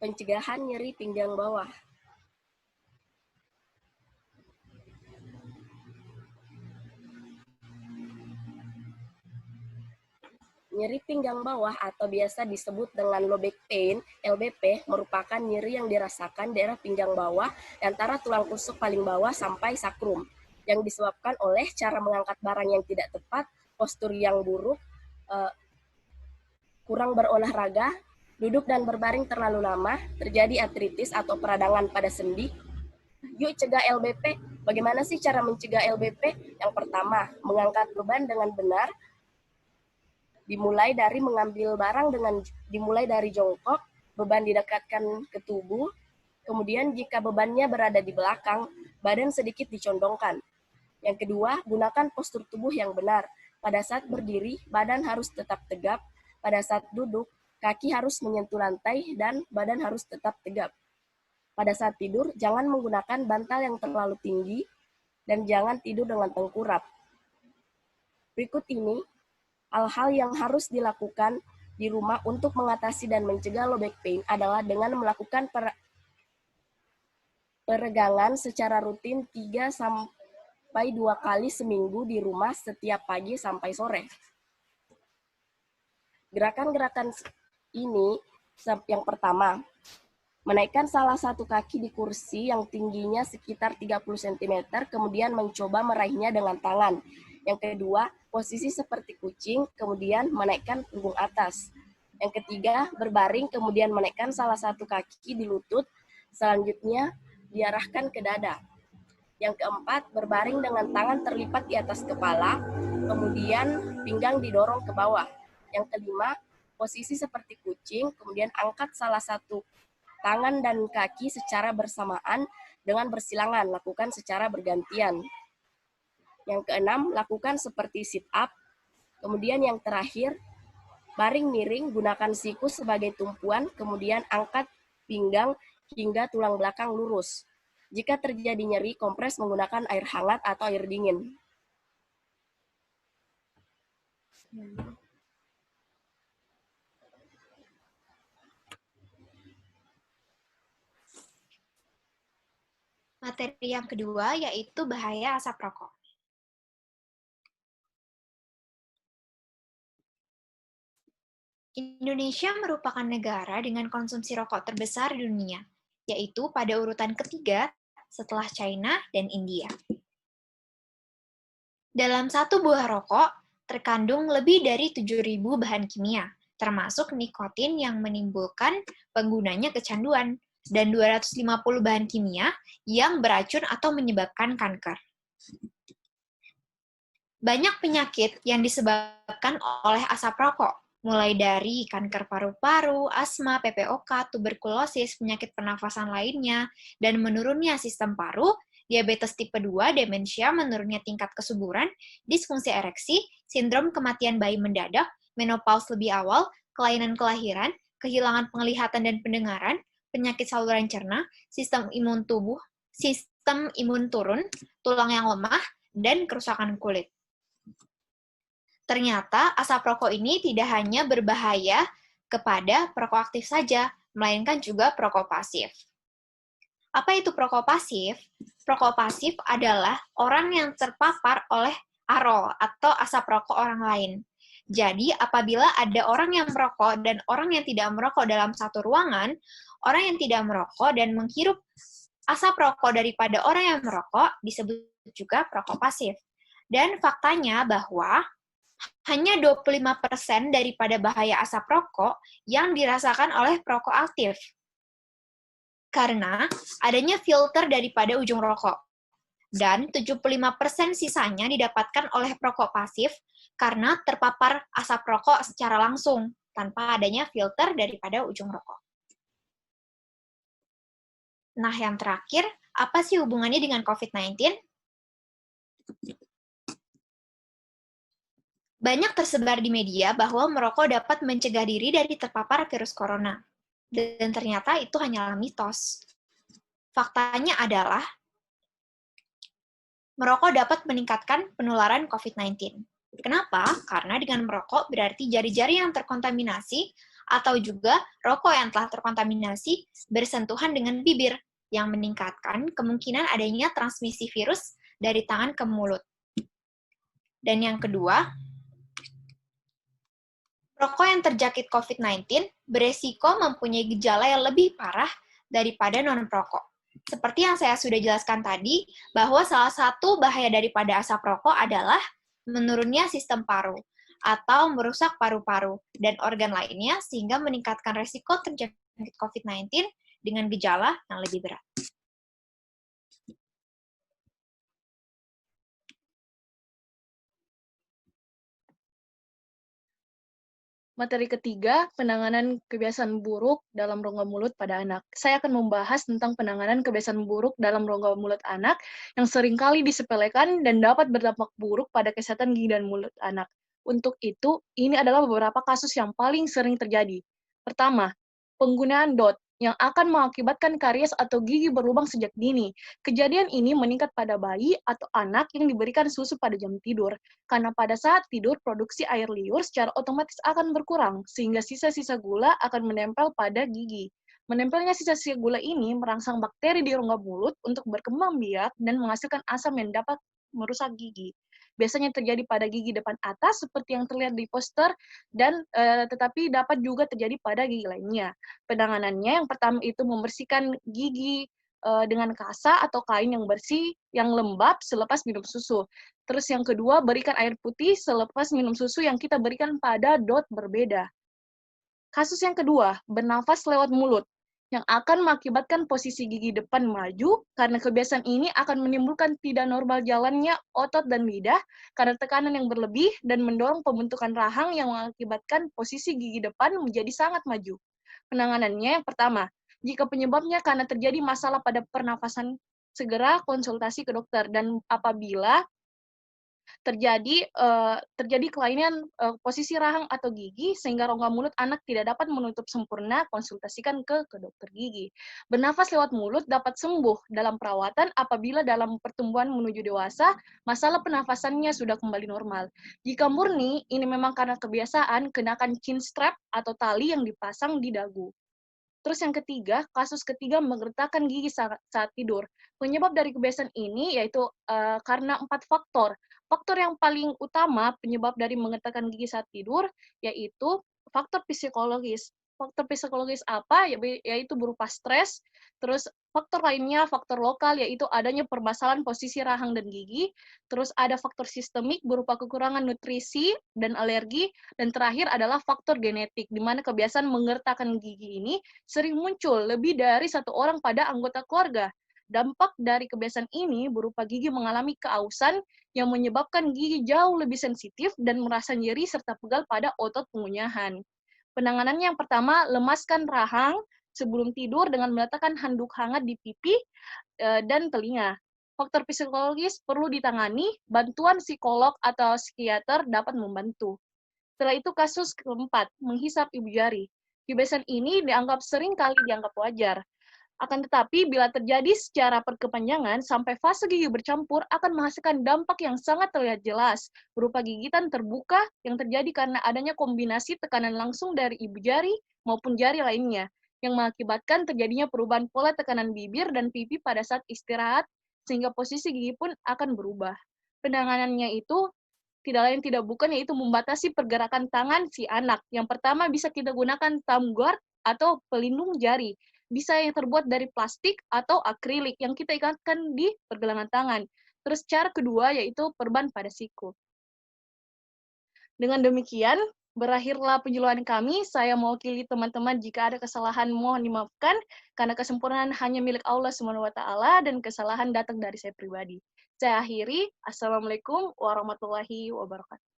Pencegahan nyeri pinggang bawah. Nyeri pinggang bawah atau biasa disebut dengan low back pain, LBP, merupakan nyeri yang dirasakan daerah pinggang bawah antara tulang rusuk paling bawah sampai sakrum, yang disebabkan oleh cara mengangkat barang yang tidak tepat, postur yang buruk, kurang berolahraga, duduk dan berbaring terlalu lama, terjadi artritis atau peradangan pada sendi. Yuk cegah LBP. Bagaimana sih cara mencegah LBP? Yang pertama, mengangkat beban dengan benar. Dimulai dari jongkok, beban didekatkan ke tubuh. Kemudian jika bebannya berada di belakang, badan sedikit dicondongkan. Yang kedua, gunakan postur tubuh yang benar. Pada saat berdiri, badan harus tetap tegap. Pada saat duduk, kaki harus menyentuh lantai dan badan harus tetap tegap. Pada saat tidur, jangan menggunakan bantal yang terlalu tinggi dan jangan tidur dengan tengkurap. Berikut ini hal-hal yang harus dilakukan di rumah untuk mengatasi dan mencegah low back pain adalah dengan melakukan peregangan secara rutin 3-2 kali seminggu di rumah setiap pagi sampai sore. Gerakan-gerakan ini yang pertama, menaikkan salah satu kaki di kursi yang tingginya sekitar 30 cm, kemudian mencoba meraihnya dengan tangan. Yang kedua, posisi seperti kucing, kemudian menaikkan punggung atas. Yang ketiga, berbaring, kemudian menaikkan salah satu kaki di lutut, selanjutnya diarahkan ke dada. Yang keempat, berbaring dengan tangan terlipat di atas kepala, kemudian pinggang didorong ke bawah. Yang kelima, posisi seperti kucing, kemudian angkat salah satu tangan dan kaki secara bersamaan dengan bersilangan, lakukan secara bergantian. Yang keenam, lakukan seperti sit up. Kemudian yang terakhir, baring miring, gunakan siku sebagai tumpuan, kemudian angkat pinggang hingga tulang belakang lurus. Jika terjadi nyeri, kompres menggunakan air hangat atau air dingin. Materi yang kedua yaitu bahaya asap rokok. Indonesia merupakan negara dengan konsumsi rokok terbesar di dunia, yaitu pada urutan ketiga setelah China dan India. Dalam satu buah rokok, terkandung lebih dari 7.000 bahan kimia, termasuk nikotin yang menimbulkan penggunanya kecanduan, dan 250 bahan kimia yang beracun atau menyebabkan kanker. Banyak penyakit yang disebabkan oleh asap rokok, mulai dari kanker paru-paru, asma, PPOK, tuberkulosis, penyakit pernafasan lainnya, dan menurunnya sistem paru, diabetes tipe 2, demensia, menurunnya tingkat kesuburan, disfungsi ereksi, sindrom kematian bayi mendadak, menopause lebih awal, kelainan kelahiran, kehilangan penglihatan dan pendengaran, penyakit saluran cerna, sistem imun turun, tulang yang lemah, dan kerusakan kulit. Ternyata asap rokok ini tidak hanya berbahaya kepada perokok aktif saja, melainkan juga perokok pasif. Apa itu perokok pasif? Perokok pasif adalah orang yang terpapar oleh arol atau asap rokok orang lain. Jadi, apabila ada orang yang merokok dan orang yang tidak merokok dalam satu ruangan, orang yang tidak merokok dan menghirup asap rokok daripada orang yang merokok disebut juga perokok pasif. Dan faktanya bahwa hanya 25% daripada bahaya asap rokok yang dirasakan oleh perokok aktif. Karena adanya filter daripada ujung rokok. Dan 75% sisanya didapatkan oleh perokok pasif karena terpapar asap rokok secara langsung, tanpa adanya filter daripada ujung rokok. Nah, yang terakhir, apa sih hubungannya dengan COVID-19? Banyak tersebar di media bahwa merokok dapat mencegah diri dari terpapar virus corona. Dan ternyata itu hanyalah mitos. Faktanya adalah, merokok dapat meningkatkan penularan COVID-19. Kenapa? Karena dengan merokok berarti jari-jari yang terkontaminasi atau juga rokok yang telah terkontaminasi bersentuhan dengan bibir, yang meningkatkan kemungkinan adanya transmisi virus dari tangan ke mulut. Dan yang kedua, rokok yang terjangkit COVID-19 beresiko mempunyai gejala yang lebih parah daripada non-perokok. Seperti yang saya sudah jelaskan tadi, bahwa salah satu bahaya daripada asap rokok adalah menurunnya sistem paru atau merusak paru-paru dan organ lainnya sehingga meningkatkan resiko terjangkit COVID-19 dengan gejala yang lebih berat. Materi ketiga, penanganan kebiasaan buruk dalam rongga mulut pada anak. Saya akan membahas tentang penanganan kebiasaan buruk dalam rongga mulut anak yang seringkali disepelekan dan dapat berdampak buruk pada kesehatan gigi dan mulut anak. Untuk itu, ini adalah beberapa kasus yang paling sering terjadi. Pertama, penggunaan DOT yang akan mengakibatkan karies atau gigi berlubang sejak dini. Kejadian ini meningkat pada bayi atau anak yang diberikan susu pada jam tidur. Karena pada saat tidur, produksi air liur secara otomatis akan berkurang, sehingga sisa-sisa gula akan menempel pada gigi. Menempelnya sisa-sisa gula ini merangsang bakteri di rongga mulut untuk berkembang biak dan menghasilkan asam yang dapat merusak gigi. Biasanya terjadi pada gigi depan atas, seperti yang terlihat di poster, dan tetapi dapat juga terjadi pada gigi lainnya. Penanganannya yang pertama itu membersihkan gigi dengan kasa atau kain yang bersih, yang lembab selepas minum susu. Terus yang kedua, berikan air putih selepas minum susu yang kita berikan pada DOT berbeda. Kasus yang kedua, bernafas lewat mulut, yang akan mengakibatkan posisi gigi depan maju, karena kebiasaan ini akan menimbulkan tidak normal jalannya otot dan lidah, karena tekanan yang berlebih, dan mendorong pembentukan rahang yang mengakibatkan posisi gigi depan menjadi sangat maju. Penanganannya yang pertama, jika penyebabnya karena terjadi masalah pada pernafasan, segera konsultasi ke dokter, dan apabila terjadi kelainan posisi rahang atau gigi sehingga rongga mulut anak tidak dapat menutup sempurna, konsultasikan ke dokter gigi. Bernafas lewat mulut dapat sembuh dalam perawatan apabila dalam pertumbuhan menuju dewasa masalah pernafasannya sudah kembali normal. Jika murni ini memang karena kebiasaan, kenakan chin strap atau tali yang dipasang di dagu. Terus yang ketiga, kasus ketiga menggertakkan gigi saat tidur. Penyebab dari kebiasaan ini yaitu karena 4 faktor. Faktor yang paling utama penyebab dari menggertakkan gigi saat tidur yaitu faktor psikologis. Faktor psikologis apa? Yaitu berupa stres. Terus faktor lainnya, faktor lokal, yaitu adanya permasalahan posisi rahang dan gigi. Terus ada faktor sistemik berupa kekurangan nutrisi dan alergi. Dan terakhir adalah faktor genetik, di mana kebiasaan menggertakkan gigi ini sering muncul lebih dari satu orang pada anggota keluarga. Dampak dari kebiasaan ini berupa gigi mengalami keausan yang menyebabkan gigi jauh lebih sensitif dan merasa nyeri serta pegal pada otot pengunyahan. Penanganannya yang pertama, lemaskan rahang sebelum tidur dengan meletakkan handuk hangat di pipi dan telinga. Faktor psikologis perlu ditangani, bantuan psikolog atau psikiater dapat membantu. Setelah itu kasus keempat, menghisap ibu jari. Kebiasaan ini sering kali dianggap wajar. Akan tetapi, bila terjadi secara berkepanjangan, sampai fase gigi bercampur akan menghasilkan dampak yang sangat terlihat jelas, berupa gigitan terbuka yang terjadi karena adanya kombinasi tekanan langsung dari ibu jari maupun jari lainnya, yang mengakibatkan terjadinya perubahan pola tekanan bibir dan pipi pada saat istirahat, sehingga posisi gigi pun akan berubah. Penanganannya itu tidak lain tidak bukan yaitu membatasi pergerakan tangan si anak. Yang pertama bisa kita gunakan thumb guard atau pelindung jari. Bisa yang terbuat dari plastik atau akrilik yang kita ikatkan di pergelangan tangan. Terus cara kedua yaitu perban pada siku. Dengan demikian, berakhirlah penjelasan kami. Saya mewakili teman-teman jika ada kesalahan mohon dimaafkan, karena kesempurnaan hanya milik Allah SWT dan kesalahan datang dari saya pribadi. Saya akhiri. Assalamualaikum warahmatullahi wabarakatuh.